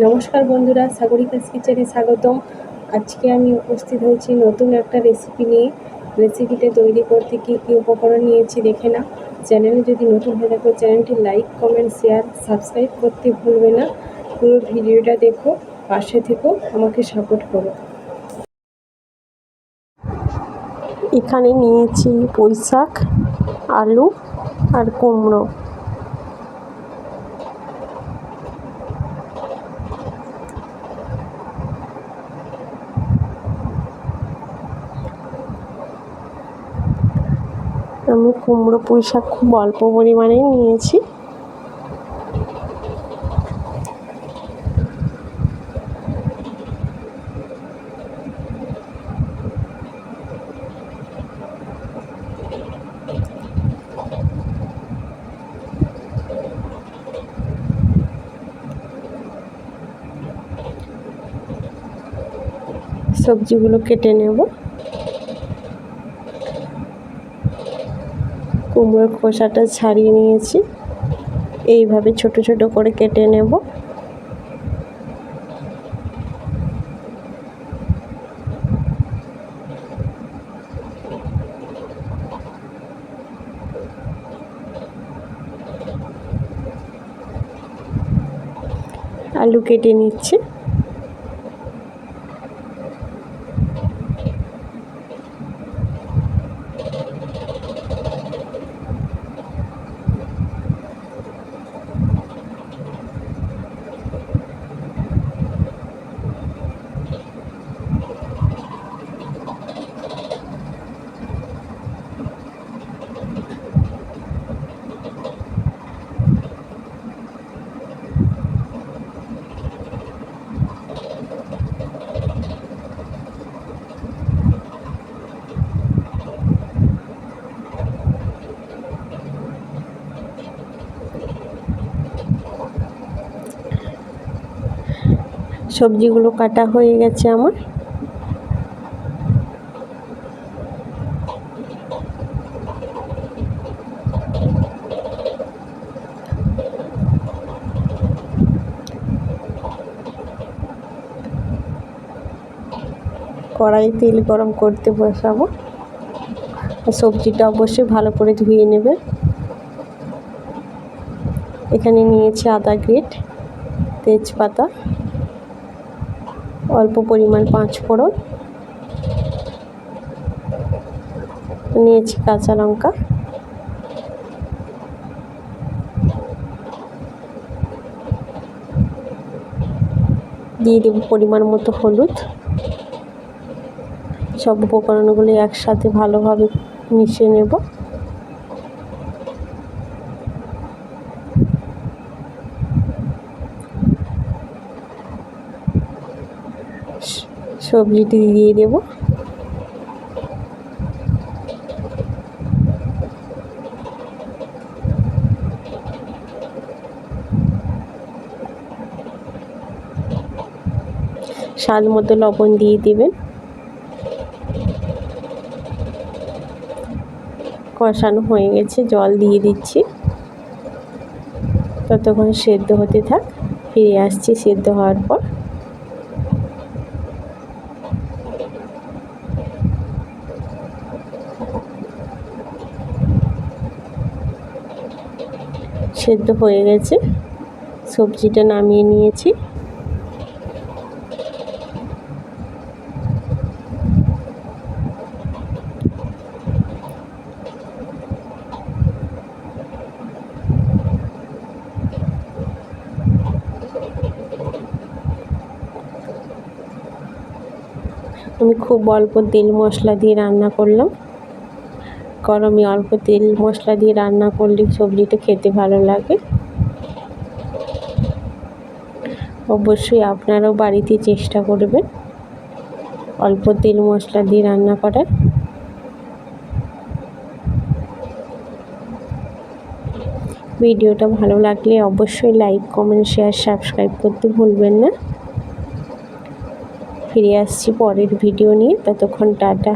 নমস্কার বন্ধুরা, সাগরিকাস কিচেনে স্বাগতম। আজকে আমি উপস্থিত হয়েছি নতুন একটা রেসিপি নিয়ে। রেসিপিটা তৈরি করতে কী কী উপকরণ নিয়েছি দেখে না। চ্যানেলে যদি নতুন হয়ে থাকো চ্যানেলটি লাইক, কমেন্ট, শেয়ার, সাবস্ক্রাইব করতে ভুলবে না। পুরো ভিডিওটা দেখো, পাশে থেকো, আমাকে সাপোর্ট করো। এখানে নিয়েছি পুঁই শাক, আলু আর কুমড়ো। আমি কুমড়ো পুঁই শাক খুব অল্প পরিমাণেই নিয়েছি। সবজিগুলো কেটে নেব। কুমড়োর খোসাটা ছাড়িয়ে নিয়েছি, এইভাবে ছোট ছোট করে কেটে নেব। আলু কেটে নিচ্ছি। সবজিগুলো কাটা হয়ে গেছে আমার। কড়াই তেল গরম করতে বসাবো। সবজিটা অবশ্যই ভালো করে ধুয়ে নেবে। এখানে নিয়েছি আদা গ্রেট, তেজপাতা, অল্প পরিমাণ 5 ফোড়ন, নিয়েছি কাঁচা লঙ্কা, দিয়ে দেব পরিমাণ মতো হলুদ। সব উপকরণগুলো একসাথে ভালোভাবে মিশিয়ে নেব। সবজিটি দিয়ে দেব। স্বাদ মতো লবণ দিয়ে দেবেন। কষানো হয়ে গেছে, জল দিয়ে দিচ্ছি। ততক্ষণ সেদ্ধ হতে থাক, ফিরে আসছি সেদ্ধ হওয়ার পর। সেদ্ধ হয়ে গেছে, সবজিটা নামিয়ে নিয়েছি। আমি খুব অল্প তেল মশলা দিয়ে রান্না করলাম, কারণ আমি অল্প তেল মশলা দিয়ে রান্না করলে সবজিটা খেতে ভালো লাগে। অবশ্যই আপনারাও বাড়িতে চেষ্টা করবেন অল্প তেল মশলা দিয়ে রান্না করার। ভিডিওটা ভালো লাগলে অবশ্যই লাইক, কমেন্ট, শেয়ার, সাবস্ক্রাইব করতে ভুলবেন না। ফিরে আসছি পরের ভিডিও নিয়ে, ততক্ষণ টাটা।